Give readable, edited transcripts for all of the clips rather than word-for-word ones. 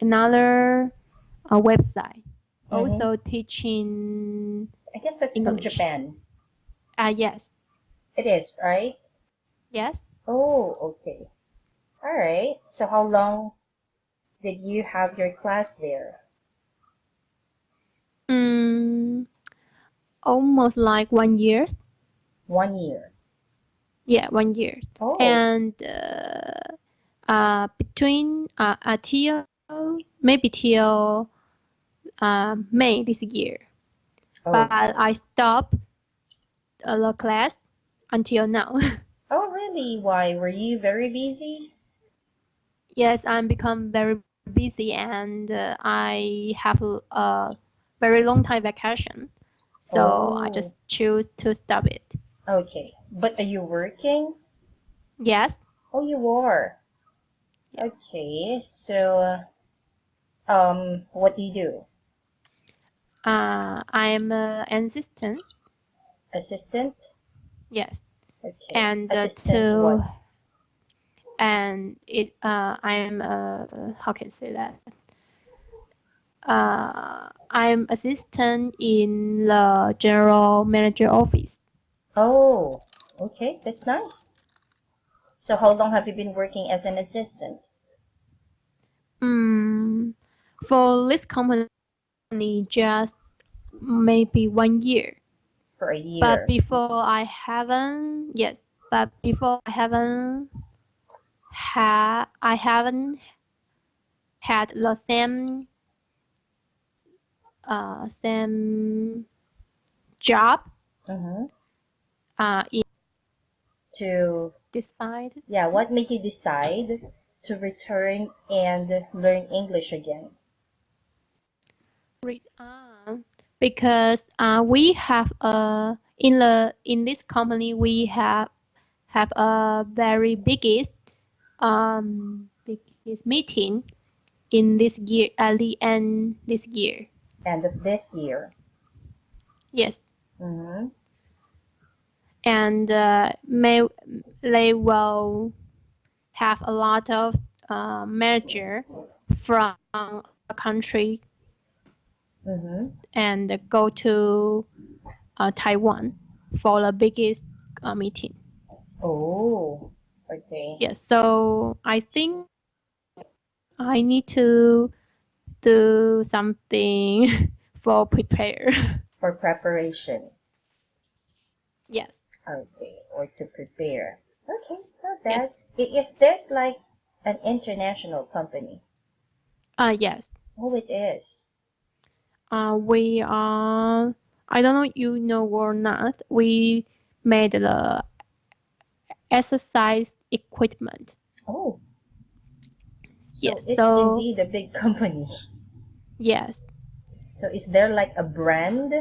another website, Mm-hmm. also teaching I guess that's from English. Japan. Yes, It is, right? yes. Oh, okay. All right. So how long did you have your class there? Mm, Almost like 1 year. 1 year. Yeah, 1 year. Oh, And between till maybe till May this year. But oh, I stopped the class until now. oh, really? Why? Were you very busy? Yes, I'm become very busy and I have a very long time vacation. So I Oh, just choose to stop it. okay. But are you working? Yes, Oh, you are. yeah. Okay. So, what do you do? I'm an assistant. Assistant? Yes, Okay. and Assistant to what? and it I'm how can I say that? I'm assistant in the general manager office. Oh, okay. That's nice. So how long have you been working as an assistant? Mm, for this company, just maybe 1 year. For a But year. before I haven't, yes. But before I haven't had the same job Mm-hmm. in To, this side. yeah, what made you decide to return and learn English again? Read because we have in this company we have a very biggest meeting in this year at the end this year. End of this year. Yes, Mm-hmm. and may they will have a lot of manager from a country Mm-hmm. and go to Taiwan for the biggest meeting. Oh, okay. Yes, so I think I need to do something for prepare. For preparation. Yes, Okay, or to prepare. Okay, not bad. yes, Is this like an international company? yes. Oh, it is. We are. I don't know you know or not. We made the exercise equipment. Oh, so Yes, it's so indeed a big company. yes, So is there like a brand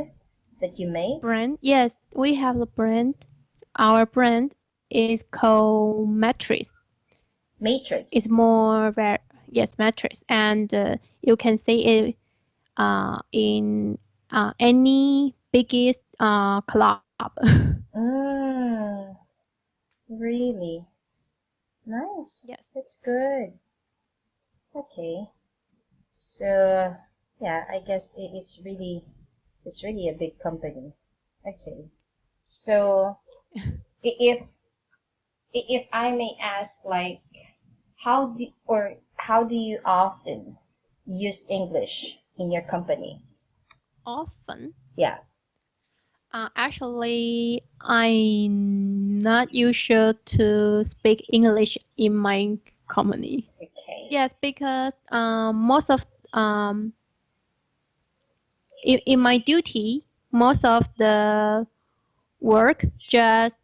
that you make? brand. Yes, we have the brand. Our brand is called Matrix. It's Matrix. more yes Matrix, and you can see it in any biggest club. Mm, really? Nice. Yes, That's good. Okay. So, yeah, I guess it's really a big company. Okay. So, if I may ask, like, how do you often use English in your company? often. Yeah. Actually, I'm not usual to speak English in my company. Okay. Yes, because most of um, in my duty, most of the work just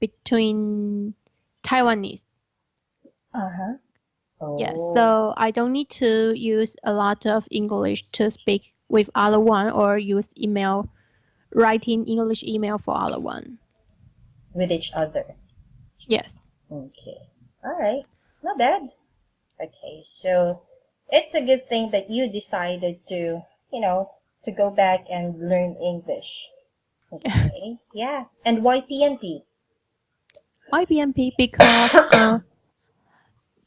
between Taiwanese. Uh-huh. Yes, Oh, so I don't need to use a lot of English to speak with other one or use email, writing English email for other one. with each other. Yes. Okay. All right. Not bad. Okay. So it's a good thing that you decided to go back and learn English. Yes. Okay. Yeah. And why PNP? Why BNP? Because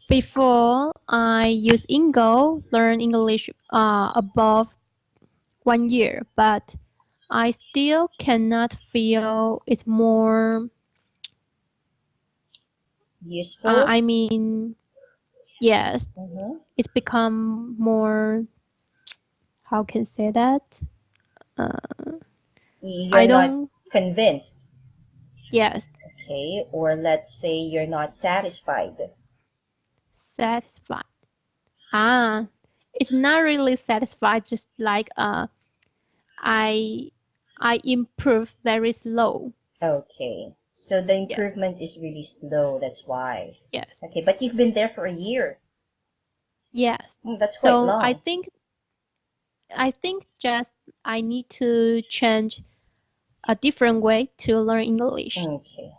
Before I use Ingo, learn English above 1 year, but I still cannot feel it's more. Useful? I mean, yes, Mm-hmm. it's become more. How can I say that? Uh, You're I not don't. convinced, Yes, okay? Or let's say you're not satisfied. satisfied. Ah, it's not really satisfied. Just like I I improve very slow. Okay. So the Yes, improvement is really slow, that's why. yes, Okay, but you've been there for a year. yes. That's quite So long. I think just I need to change a different way to learn English. Okay.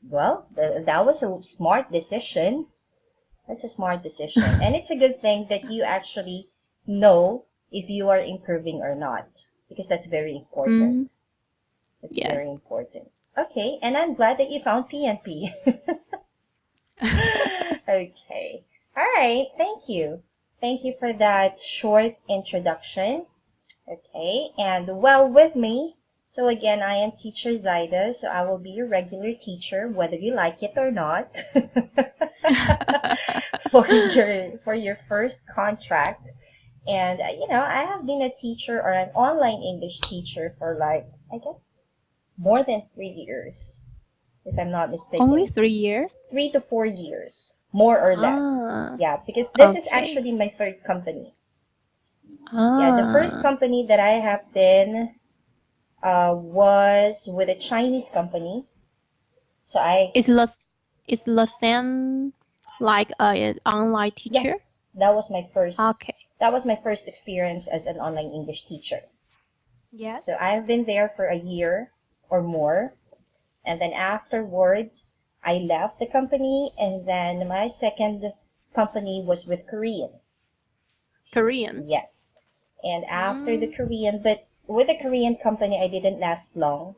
Well, that was a smart decision. That's a smart decision. And it's a good thing that you actually know if you are improving or not, because that's very Mm, important. It's very yes. important. Okay, and I'm glad that you found PNP. Okay. All right. Thank you. Thank you for that short introduction. Okay. And well, with me, so again, I am teacher Zaida, so I will be your regular teacher, whether you like it or not, for your first contract. And I have been a teacher or an online English teacher for like, I guess, more than 3 years, if I'm not Only mistaken. 3 years? 3 to 4 years, more or less. Ah, Yeah, because this is okay. actually my third company. Yeah, the first Ah, company that I have been was with a Chinese company. So is Lo is Lausanne like an online teacher? yes, that was my first. Okay. That was my first experience as an online English teacher. Yes. So I've been there for a year or more, and then afterwards I left the company, and then my second company was with Korean. Korean. Yes. And after the Mm, Korean, but with the Korean company, I didn't last long.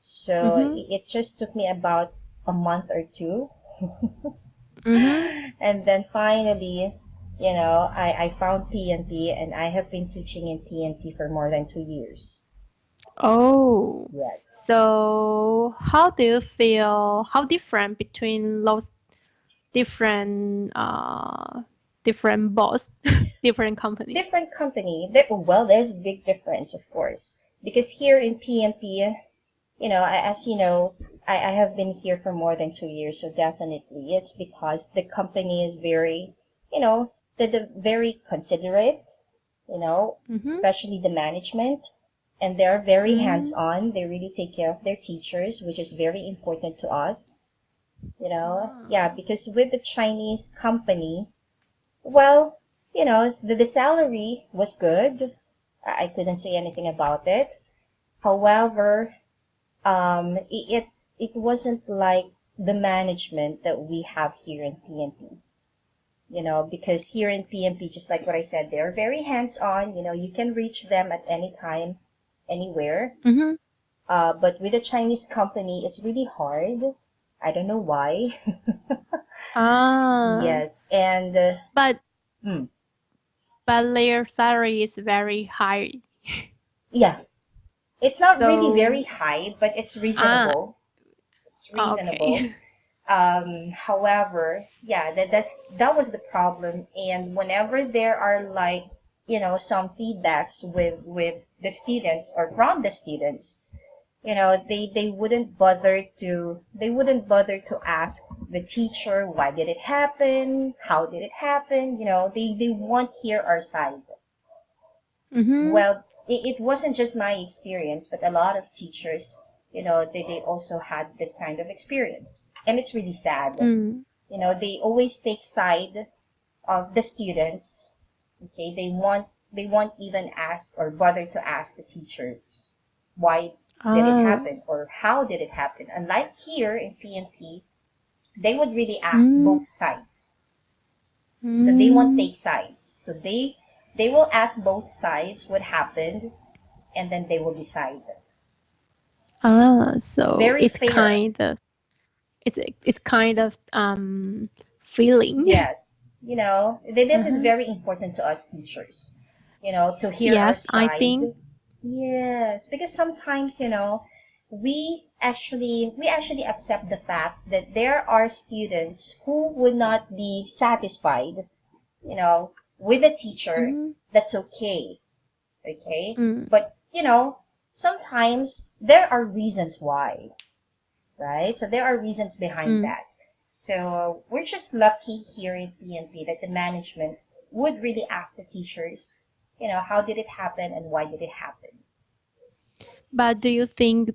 So mm-hmm. it just took me about a month or two. Mm-hmm. And then finally, I found PNP, and I have been teaching in PNP for more than 2 years. Oh. Yes. So how do you feel? How different between those different different boss, different companies? Different company. Well, there's a big difference, of course. Because here in PNP, as you know, I have been here for more than 2 years, so definitely it's because the company is very, the very considerate, Mm-hmm. especially the management, and they're very Mm. hands-on. They really take care of their teachers, which is very important to us, yeah, Ah. because with the Chinese company, well, the salary was good. I couldn't say anything about it. However, it wasn't like the management that we have here in PNP. Because here in PNP, just like what I said, they're very hands-on. You can reach them at any time, anywhere. Mm-hmm. But with a Chinese company, it's really hard. I don't know why. Ah. Yes, and But mm, their salary is very high. yeah, it's not really very So high, but it's ah, reasonable. It's reasonable. okay. However, yeah, that was the problem. And whenever there are like, some feedbacks with the students or from the students, they wouldn't bother to ask the teacher why did it happen, how did it happen. They won't hear our side. Mm-hmm. Well, it wasn't just my experience, but a lot of teachers, they also had this kind of experience, and it's really sad. Mm. They always take side of the students. Okay, they won't even ask or bother to ask the teachers why did it Ah. happen or how did it happen. Unlike here in PNP, they would really ask Mm. both sides. So they won't Mm. take sides. So they will ask both sides what happened, and then they will decide. Ah. It's So very fair. it's kind of feeling. Yes, this is Uh-huh. very important to us teachers, to hear our Yes, I side. think. Yes, because sometimes, we actually accept the fact that there are students who would not be satisfied, with a teacher. Mm-hmm. That's okay. Okay? Mm, But, sometimes there are reasons why, right? So there are reasons behind mm. that. So we're just lucky here in PNP that the management would really ask the teachers, how did it happen and why did it happen? But do you think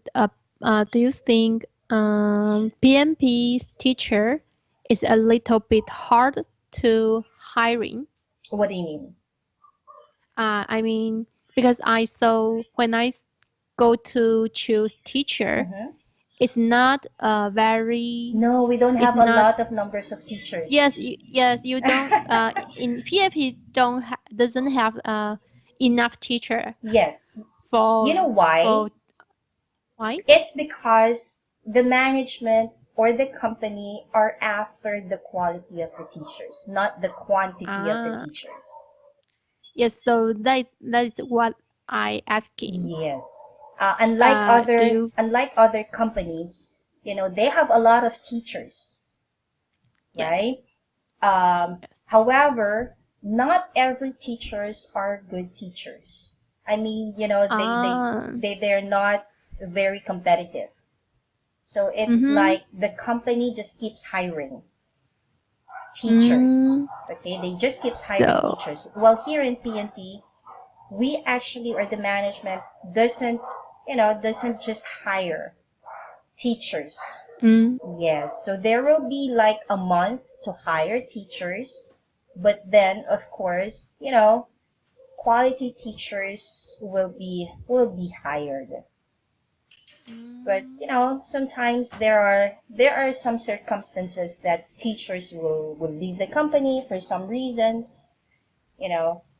PMP's teacher is a little bit hard to hiring? What do you mean? I mean, because I saw when go to choose teacher, Hmm. it's not very. No, we don't It's have a not. lot of numbers of teachers. Yes, you don't. In PFP doesn't have enough teacher Yes. You know for why? why? It's because the management or the company are after the quality of the teachers, not the quantity of the Ah, teachers. yes. So that's what I asking. Yes. Unlike Do other you? unlike other companies, they have a lot of teachers, Yes. right? Yes. However, not every teachers are good teachers. I mean, Ah. they're not very competitive. So it's Mhm. like the company just keeps hiring teachers. Mm. Okay, they just keeps hiring So. teachers. Well, here in PNP, we actually, or the management doesn't just hire teachers. Mm. Yes, so there will be like a month to hire teachers, but then of course, quality teachers will be hired. But sometimes there are some circumstances that teachers will leave the company for some reasons,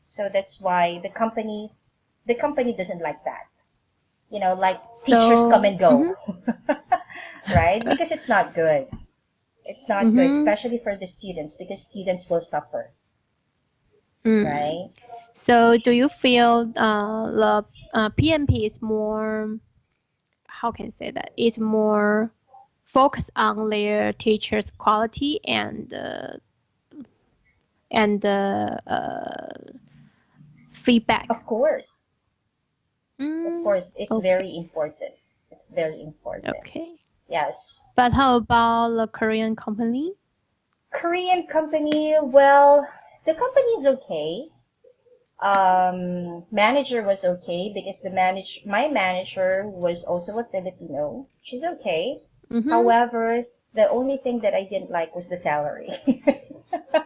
so that's why the company doesn't like that. Like teachers come So. and go, Mhm. right? Because it's not good. It's not good, Mhm. especially for the students, because students will suffer, Mm. right? So do you feel the PMP is more, how can I say that? It's more focused on their teachers' quality and feedback. Of course. Of Mm, course, it's okay, very important. It's very important. okay. Yes. But how about the Korean company? Korean company, well, the company is okay. Manager was okay because my manager was also a Filipino. She's okay. Mm-hmm. However, the only thing that I didn't like was the salary.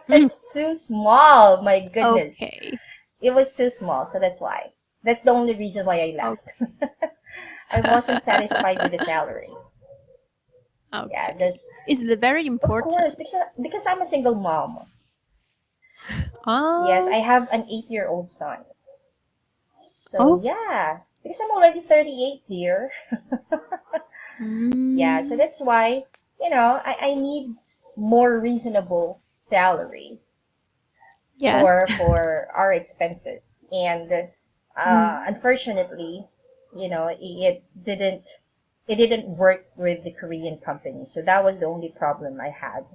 Mm, It's too small. My goodness. okay. It was too small, so that's why. That's the only reason why I left. Okay. I wasn't satisfied with the salary. Yeah, Okay. this It's very of course important. because I'm a single mom. Yes, I Oh, have an 8-year-old son. So oh. yeah, because I'm already 38 dear. Yeah, so Mm, that's why, I need more reasonable salary yes. for our expenses. And Mm. unfortunately, it didn't work with the Korean company. So that was the only problem I had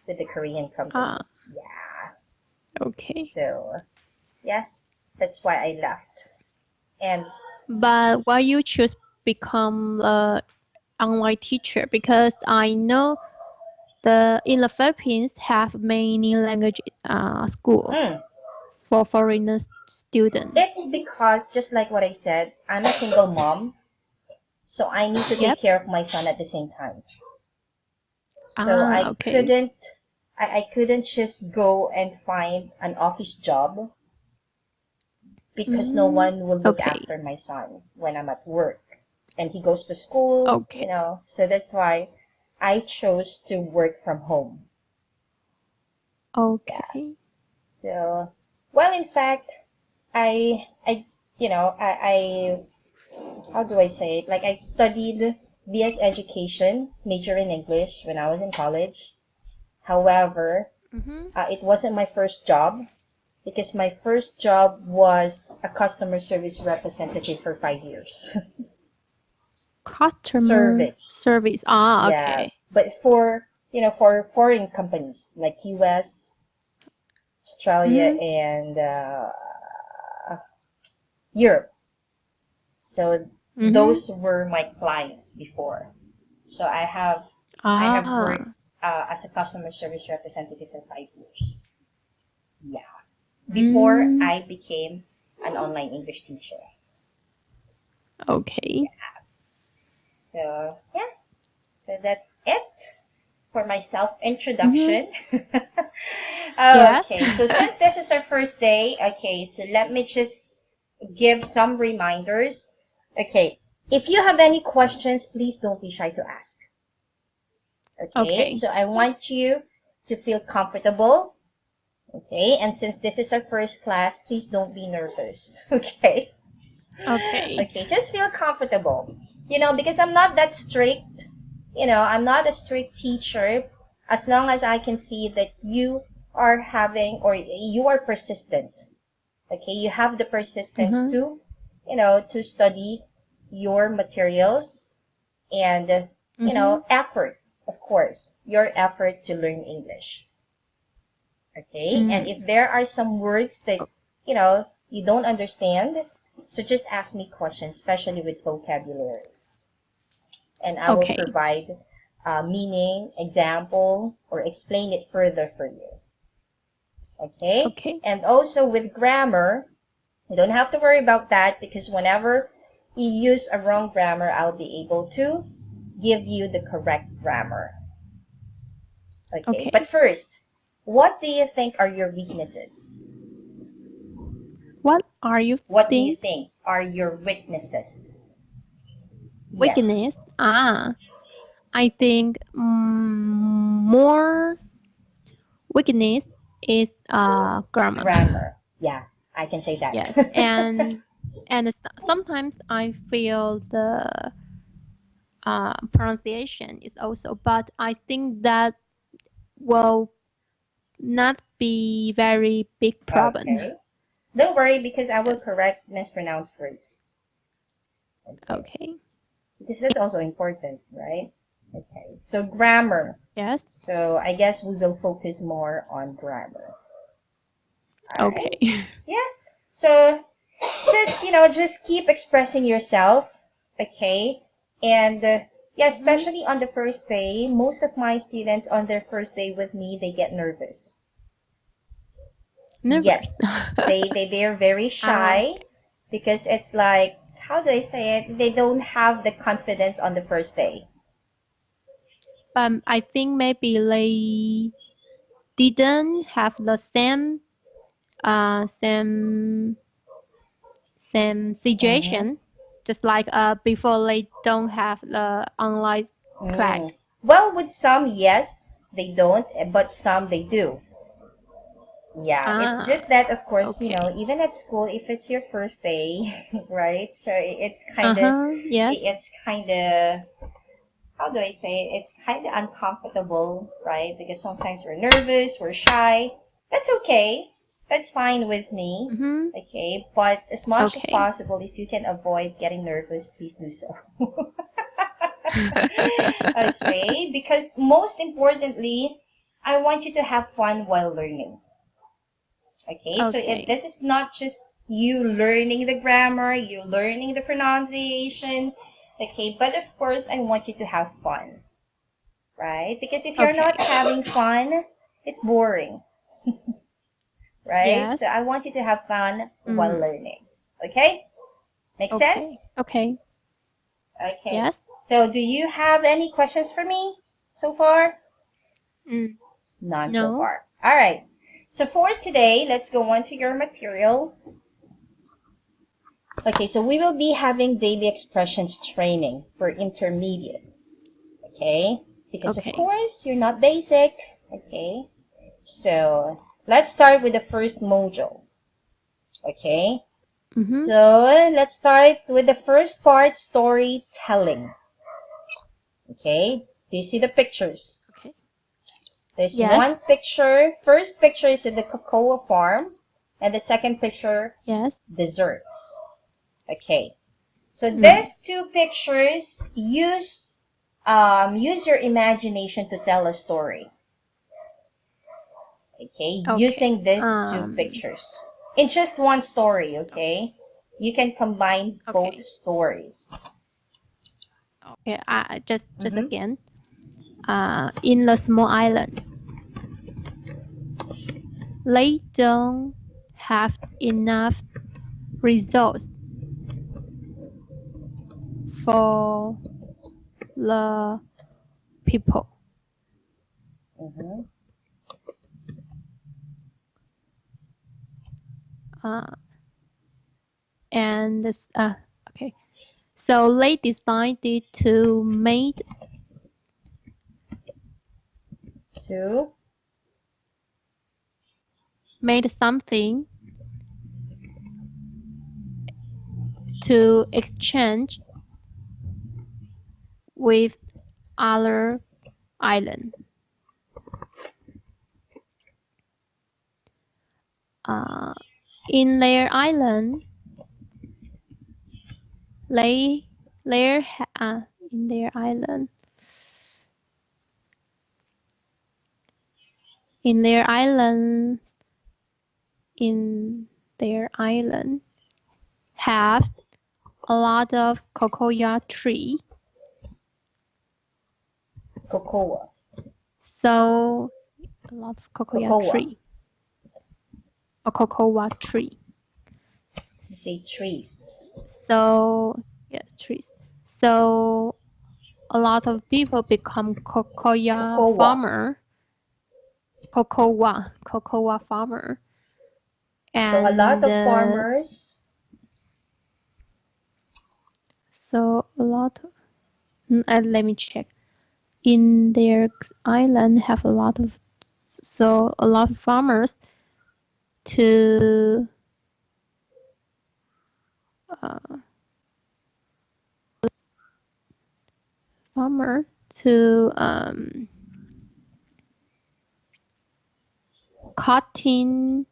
with the Korean company. Ah, Yeah. okay. So yeah, that's why I left. And But why you choose become a online teacher? Because I know the in the Philippines have many language school mm, for foreigner student. it's because just like what I said, I'm a single mom, so I need to take Yep. care of my son at the same time. So Ah, I okay. couldn't I couldn't just go and find an office job because no Mm, one will look okay. after my son when I'm at work and he goes to school, Okay. So that's why I chose to work from home. Yeah. Okay. So, well, in fact, I, how do I say it? Like I studied BS Education, major in English when I was in college. However, Mm-hmm. it wasn't my first job because my first job was a customer service representative for 5 years. Customer Service. service. Ah, Yeah, okay. but for for foreign companies like US, Australia, Mm-hmm. and Europe. So Mm-hmm. those were my clients before. So I have worked Ah. as a customer service representative for 5 years. Yeah, before Mm, I became an online English teacher. okay. So yeah, so that's it for my self Mm-hmm. introduction. Yes. Okay, so since this is our first day, okay, so let me just give some reminders. Okay, if you have any questions, please don't be shy to ask. Okay, Okay. so I want you to feel comfortable. Okay, and since this is our first class, please don't be nervous. Okay, Okay. okay, just feel comfortable. Because I'm not that strict. I'm not a strict teacher. As long as I can see that you are having or you are persistent. Okay, you have the persistence Mm-hmm. to study your materials and Mm-hmm. effort, of course, your effort to learn English. Okay, and if Mm. there are some words that you don't understand, so just ask me questions, especially with vocabularies, and I will Okay. provide meaning, example, or explain it further for you. Okay, Okay. and also with grammar, you don't have to worry about that because whenever you use a wrong grammar, I'll be able to give you the correct grammar. Okay, but Okay. first, what do you think are your weaknesses? What are you What do you think think are your weaknesses? Yes, weakness? Ah, I think more weakness is grammar. grammar. Yeah, I can say that. Yes, and sometimes I feel the pronunciation is also, but I think that will not be very big problem. Okay. Don't worry because I will Yes. correct mispronounced words. Okay. Okay. Because that's also important, right? Okay. So grammar. Yes. So I guess we will focus more on grammar. All right. Okay. Yeah. So just keep expressing yourself, okay? And yeah, Hmm. especially on the first day, most of my students on their first day with me, they get nervous. Nervous. Yes, they're very Ah, shy because it's like, how do I say it? They don't have the confidence on the first day. I think maybe they didn't have the same Mm-hmm. situation, just like before they don't have the online class. Well, with some, yes, they don't, but some they do. Yeah, it's Ah, just that, of course, okay. even at school, if it's your first day, right? So Uh-huh. Yes. it's kind of, how do I say it? It's kind of uncomfortable, right? Because sometimes we're nervous, we're shy. That's okay. That's fine with me. Mm-hmm. Okay, but as much as Okay. possible, if you can avoid getting nervous, please do so. Okay, because most importantly, I want you to have fun while learning. Okay, so Okay. this is not just you learning the grammar, you learning the pronunciation. Okay, but of course, I want you to have fun, right? Because if you're not Okay. having fun, it's boring, right? So Yes. I want you to have fun while Mm. learning. Okay? Make Okay. sense? Okay. Okay. Yes. So do you have any questions for me so far? Mm. None so No. far. All right. So for today, let's go on to your material. Okay, so we will be having daily expressions training for intermediate. Okay? Because of Okay. course, you're not basic. Okay? So let's start with the first module. Okay? Mm-hmm. So let's start with the first part, storytelling. Okay? Do you see the pictures? Okay. There's Yes. one picture. First picture is in the cocoa farm, and the second picture, Yes. desserts. Okay. So these two pictures use your imagination to tell a story. Okay, using these two pictures in just one story. Okay, you can combine both stories. Okay, just again. In the small island, they don't have enough resource for the people. And okay, so they decided to make something to exchange with other island. In their island, in their island, have a lot of cocoa tree. Cocoa. So a lot of cocoa tree. A cocoa tree. You say trees. So yes, trees. So a lot of people become cocoa farmer. Cocoa farmer. And so a lot of farmers. So a lot. Let me check. In their island, have a lot of farmers to cutting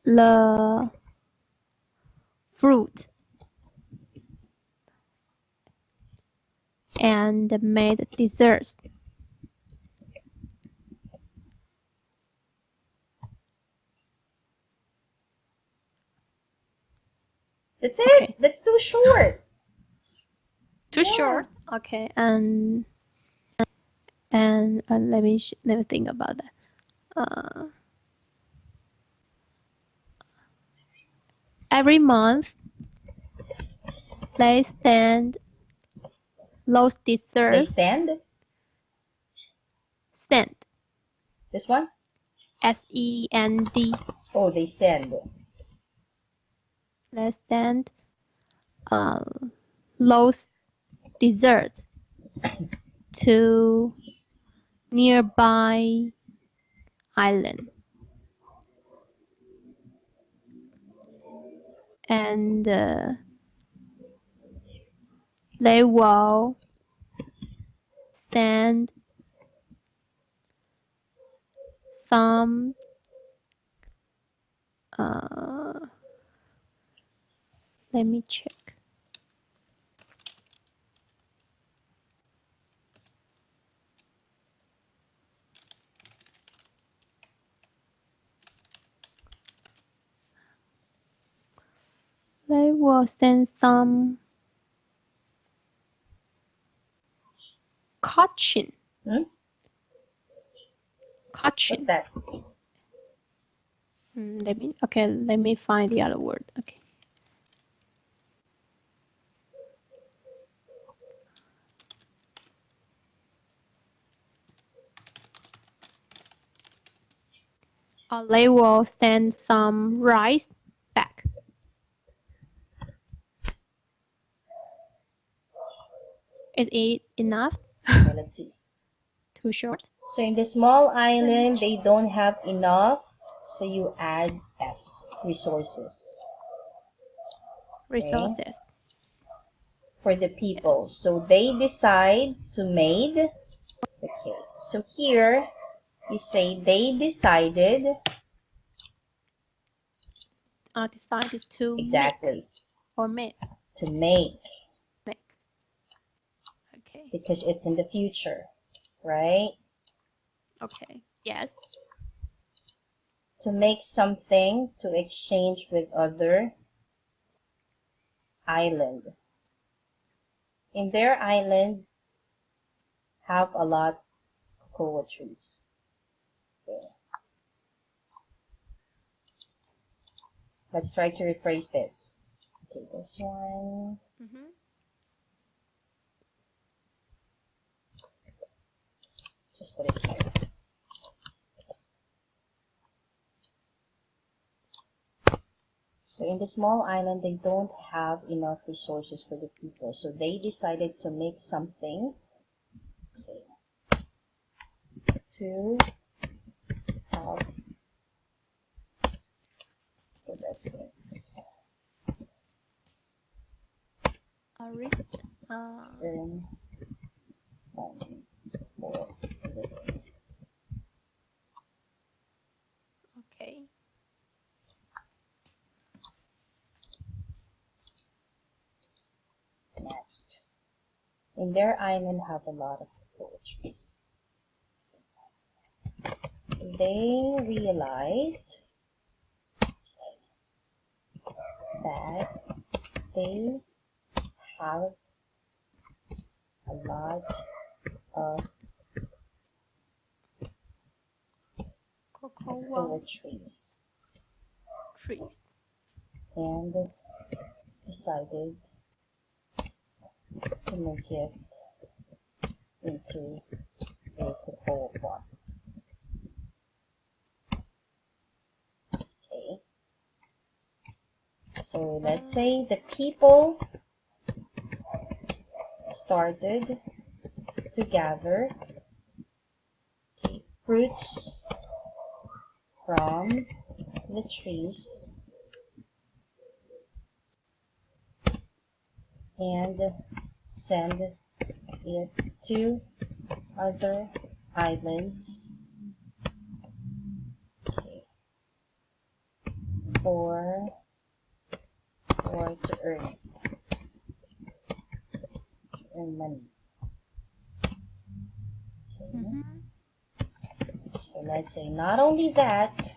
the fruit and made desserts. That's it. Okay. That's too short. Too short. Okay, and let me think about that. Every month, they send those desserts. They stand? Send. This one? S-E-N-D. Oh, they send. They send those desserts to nearby island. And they will send some let me check. They will send some cochin. Cochin. What's that? Let me find the other word. Okay. They will send some rice back. Is it enough? Okay, let's see. Too short? So in the small island, they don't have enough, so you add S, resources. Resources. Okay. For the people. So they decide to made. Okay, so here You say they decided. Decided to Exactly. make. To make. Okay. Because it's in the future, right? Okay. Yes. To make something to exchange with other island. In their island have a lot of cocoa trees. Okay. Let's try to rephrase this. Okay, this one. Just put it here. So in the small island, they don't have enough resources for the people. So they decided to make something, okay, to help the residents earn money for living. Okay. Next, in their island have a lot of cocoa trees. They realized that they have a lot of cocoa trees and decided to make it into a cocoa farm. Okay. So let's say the people started to gather, okay, fruits from the trees and send it to other islands, okay, for to earn money. Okay. So let's say not only that,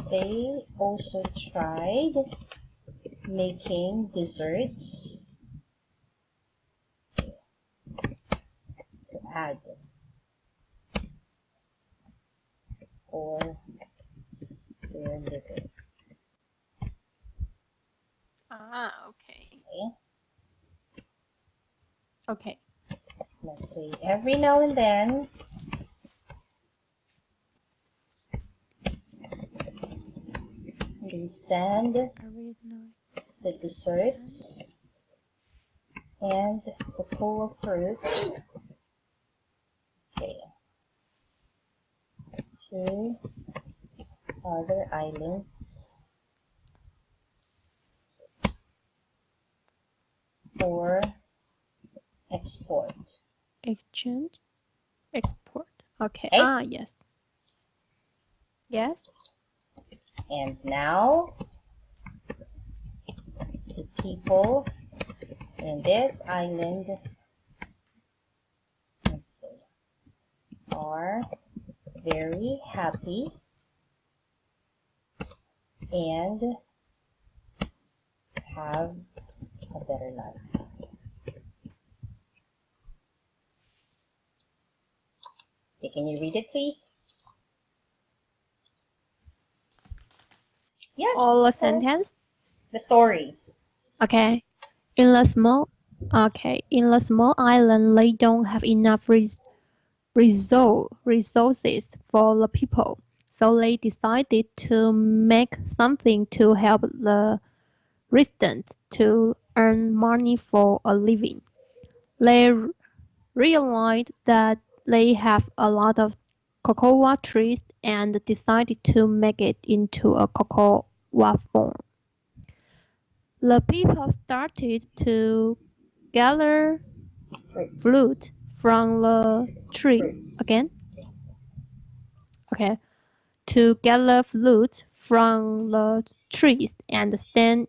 they also tried making desserts to add for their living. Okay. Okay. So let's say every now and then they send the desserts and cocoa fruit, okay, to other islands for export. Export. Okay. Yes. Yes. And now the people in this island, okay, are very happy and have a better life. Okay, can you read it, please? Yes. All the sentence. The story. Okay. In the small island, they don't have enough resources for the people, so they decided to make something to help the residents to earn money for a living. They realized that they have a lot of cocoa trees and decided to make it into a cocoa farm. The people started to gather from the tree. Fruits. Again? Okay. To gather fruit from the trees and send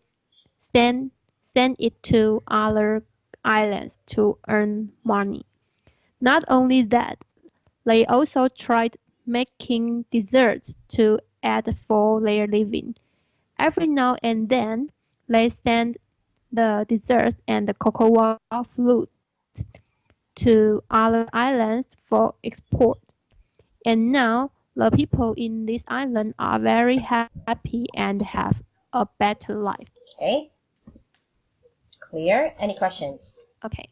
it to other islands to earn money. Not only that, they also tried making desserts to add for their living. Every now and then, they send the desserts and the cocoa fruit to other islands for export. And now, the people in this island are very happy and have a better life. Okay. Clear? Any questions? Okay.